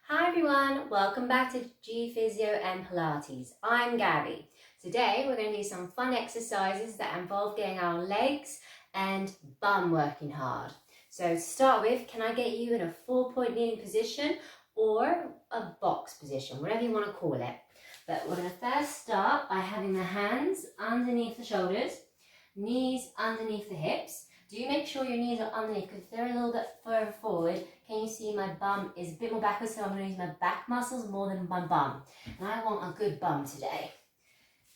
Hi everyone, welcome back to Physio and Pilates. I'm Gabby. Today we're going to do some fun exercises that involve getting our legs and bum working hard. So to start with, can I get you in a 4-point kneeling position or a box position, whatever you want to call it. But we're going to first start by having the hands underneath the shoulders, knees underneath the hips. Do make sure your knees are underneath, because if they're a little bit further forward, can you see my bum is a bit more backwards, so I'm going to use my back muscles more than my bum. And I want a good bum today.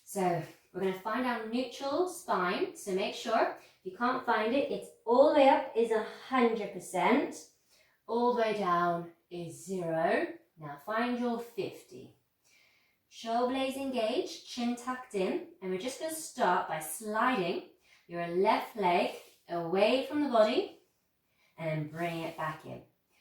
So we're going to find our neutral spine, so make sure, if you can't find it, it's all the way up is 100%, all the way down is 0. Now find your 50. Shoulder blades engaged, chin tucked in, and we're just going to start by sliding your left leg away from the body and then bring it back in.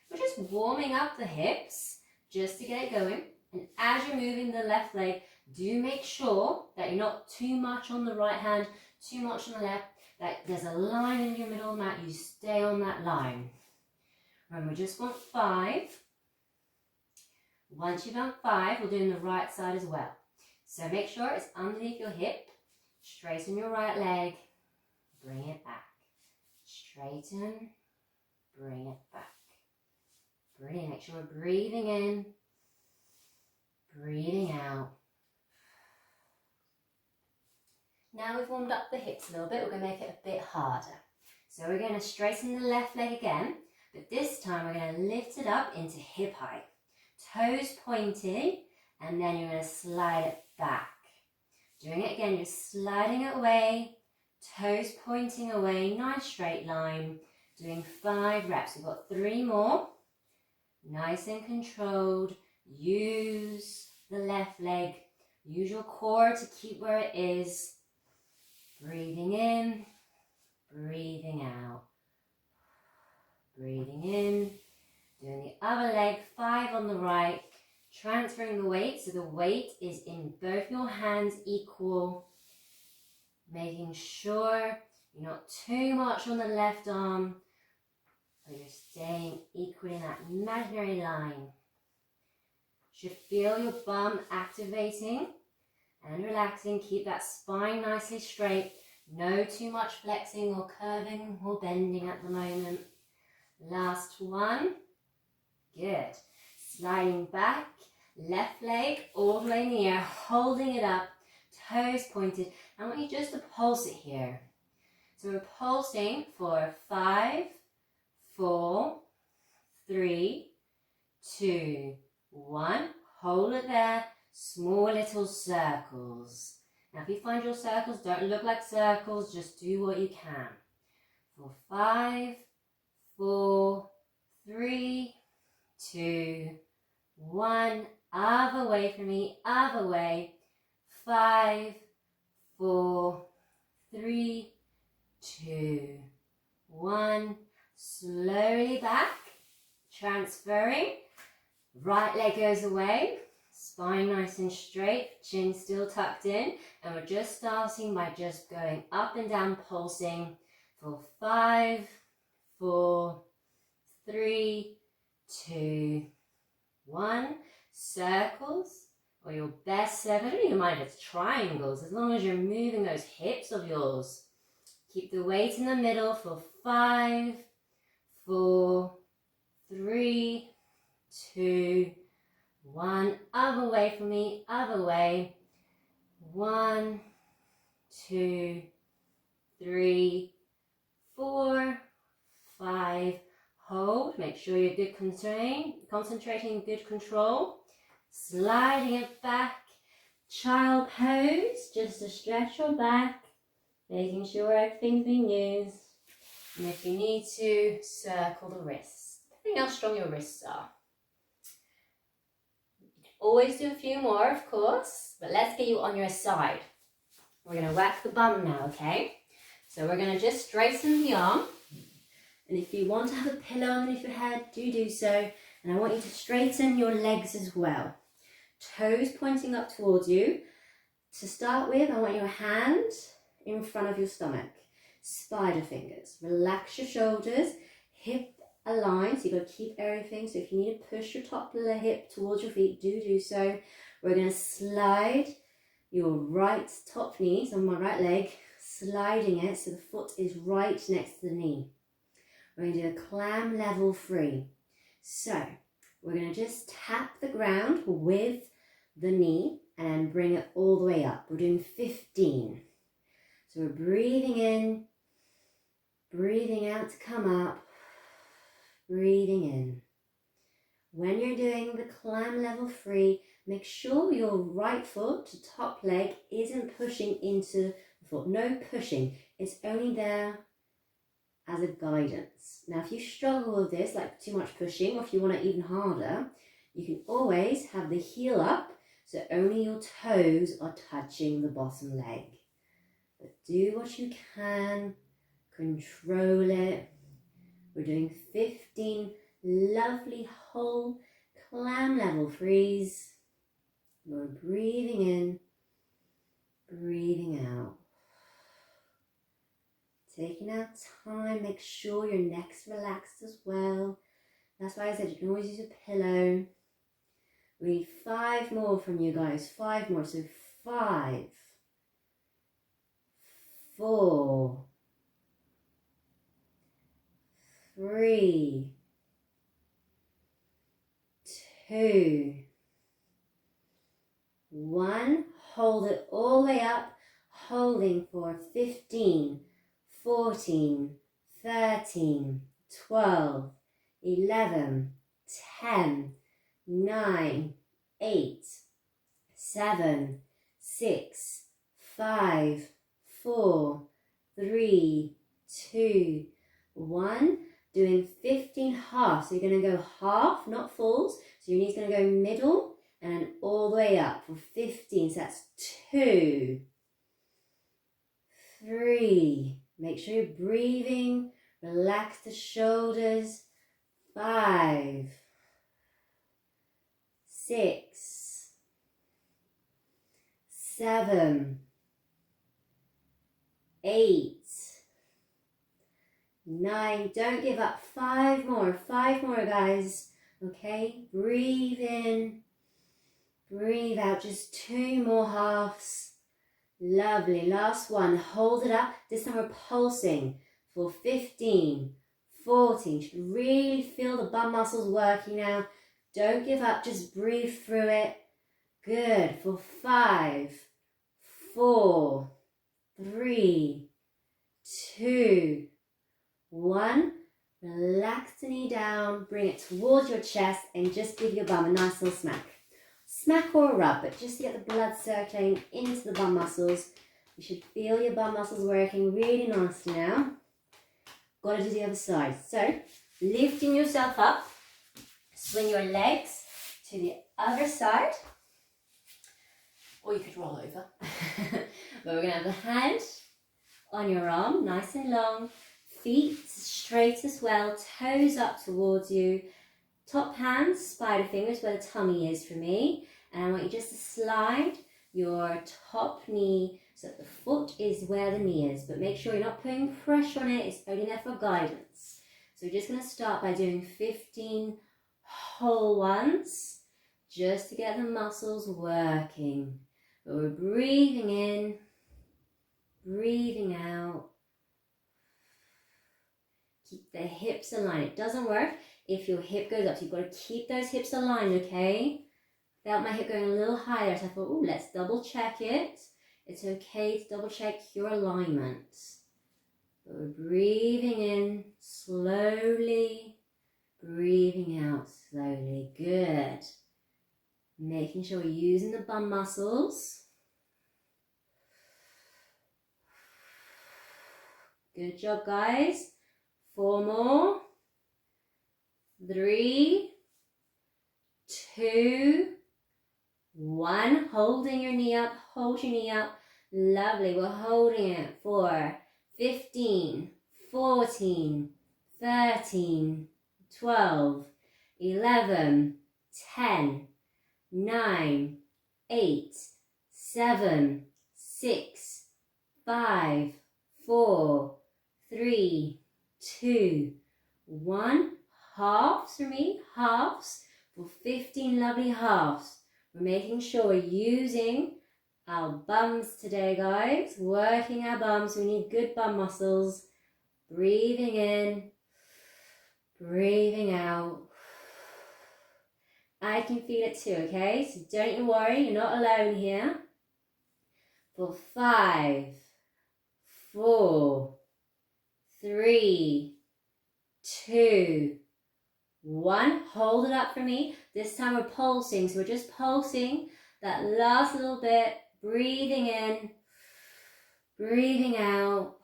We're just warming up the hips just to get it going. And as you're moving the left leg, do make sure that you're not too much on the right hand, too much on the left, that there's a line in your middle of the mat, you stay on that line. Remember, we just want 5. Once you've done 5, we'll do in the right side as well. So make sure it's underneath your hip, straighten your right leg, bring it back. Straighten, bring it back. Brilliant. Make sure we're breathing in, breathing out. Now we've warmed up the hips a little bit, we're going to make it a bit harder. So we're going to straighten the left leg again, but this time we're going to lift it up into hip height. Toes pointing, and then you're going to slide it back. Doing it again, you're sliding it away, toes pointing away, nice straight line. Doing 5 reps. We've got 3 more. Nice and controlled. Use the left leg. Use your core to keep where it is. Breathing in, breathing out. Breathing in. Doing the other leg, 5 on the right. Transferring the weight, so the weight is in both your hands equal. Making sure you're not too much on the left arm, but you're staying equally in that imaginary line. You should feel your bum activating and relaxing. Keep that spine nicely straight. No too much flexing or curving or bending at the moment. Last one. Good. Sliding back, left leg all the way in the air, holding it up, toes pointed. I want you just to pulse it here. So we're pulsing for 5, 4, 3, 2, 1. Hold it there. Small little circles. Now if you find your circles don't look like circles, just do what you can. For 5, 4, 3, 2, 1. Other way from me, other way. 5, 4, 3, 2, 1. Slowly back, transferring. Right leg goes away, spine nice and straight, chin still tucked in, and we're just starting by just going up and down, pulsing for 5, 4, 3, 2, 1. Circles, or your best circle. I don't even mind if it's triangles, as long as you're moving those hips of yours. Keep the weight in the middle for 5, 4, 3, 2, 1. Other way from me, other way. 1, 2, 3, 4, 5. Hold. Make sure you're good concentrating, good control. Sliding it back. Child pose, just to stretch your back. Making sure everything's being used. And if you need to, circle the wrists. Depending how strong your wrists are. You can always do a few more, of course, but let's get you on your side. We're going to whack the bum now, okay? So we're going to just straighten the arm. And if you want to have a pillow underneath your head, do so. And I want you to straighten your legs as well. Toes pointing up towards you. To start with, I want your hand in front of your stomach. Spider fingers. Relax your shoulders. Hip aligned, so you've got to keep everything. So if you need to push your top hip towards your feet, do so. We're going to slide your right top knee, so on my right leg, sliding it so the foot is right next to the knee. We're going to do a clam level free. So we're going to just tap the ground with the knee and bring it all the way up. We're doing 15. So we're breathing in, breathing out to come up, breathing in. When you're doing the clam level free, make sure your right foot, top leg, isn't pushing into the foot. No pushing. It's only there as a guidance. Now, if you struggle with this, like too much pushing, or if you want it even harder, you can always have the heel up, so only your toes are touching the bottom leg. But do what you can, control it. We're doing 15 lovely whole clam level frees. We're breathing in, breathing out. Taking out time, make sure your neck's relaxed as well. That's why I said you can always use a pillow. We need 5 more from you guys, 5 more. So 5, 4, 3, 2, 1. Hold it all the way up, holding for 15, 14, 13, 12, 11, 10, 9, 8, 7, 6, 5, 4, 3, 2, 1. Doing 15 halves. So you're going to go half, not fulls. So your knee's going to go middle and all the way up for 15. So that's 2, 3. Make sure you're breathing. Relax the shoulders. 5, 6, 7, 8, 9. Don't give up. 5 more. 5 more, guys. Okay, breathe in, breathe out. Just 2 more halves. Lovely. Last one. Hold it up. This time we're pulsing for 15, 14. You should really feel the bum muscles working now. Don't give up. Just breathe through it. Good. For 5, 4, 3, 2, 1. Relax the knee down. Bring it towards your chest and just give your bum a nice little smack. Smack or a rub, but just to get the blood circulating into the bum muscles. You should feel your bum muscles working really nicely now. Got to do the other side. So, lifting yourself up, swing your legs to the other side. Or you could roll over. But we're going to have the hand on your arm, nice and long. Feet straight as well, toes up towards you. Top hands, spider fingers where the tummy is for me. And I want you just to slide your top knee so that the foot is where the knee is. But make sure you're not putting pressure on it. It's only there for guidance. So we're just going to start by doing 15 whole ones just to get the muscles working. But we're breathing in, breathing out. Keep the hips aligned. It doesn't work if your hip goes up. So you've got to keep those hips aligned, okay? Felt my hip going a little higher, so I thought, oh, let's double check it. It's okay to double check your alignment. But we're breathing in slowly, breathing out slowly. Good. Making sure we're using the bum muscles. Good job, guys. 4 more. 3, 2, 1. Holding your knee up. Hold your knee up. Lovely. We're holding it for 15, 14, 13, 12, 11, 10, 9, 8, 7, 6, 5, 4, 3, 2, 1. halves for me, halves for 15 lovely halves. We're making sure we're using our bums today, guys. Working our bums. We need good bum muscles. Breathing in, breathing out. I can feel it too, okay? So don't you worry, you're not alone here. For 5, 4, 3, 2, 1. Hold it up for me. This time we're pulsing, so we're just pulsing that last little bit. Breathing in, breathing out.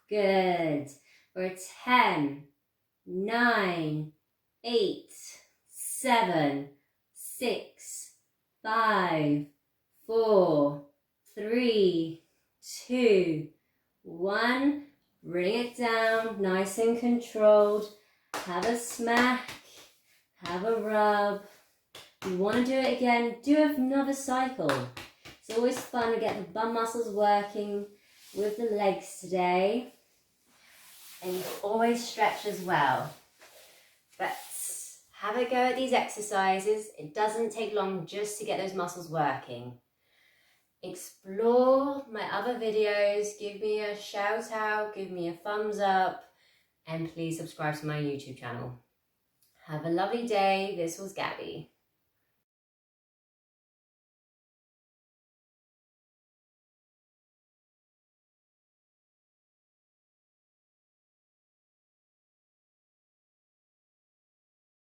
Good. For 10, 9, 8, 7, 6, 5, 4, 3, 2, 1. Bring it down, nice and controlled. Have a smack, have a rub. If you want to do it again, do another cycle. It's always fun to get the bum muscles working with the legs today. And you can always stretch as well. But have a go at these exercises. It doesn't take long just to get those muscles working. Explore my other videos. Give me a shout out, give me a thumbs up, and please subscribe to my YouTube channel. Have a lovely day. This was Gabby.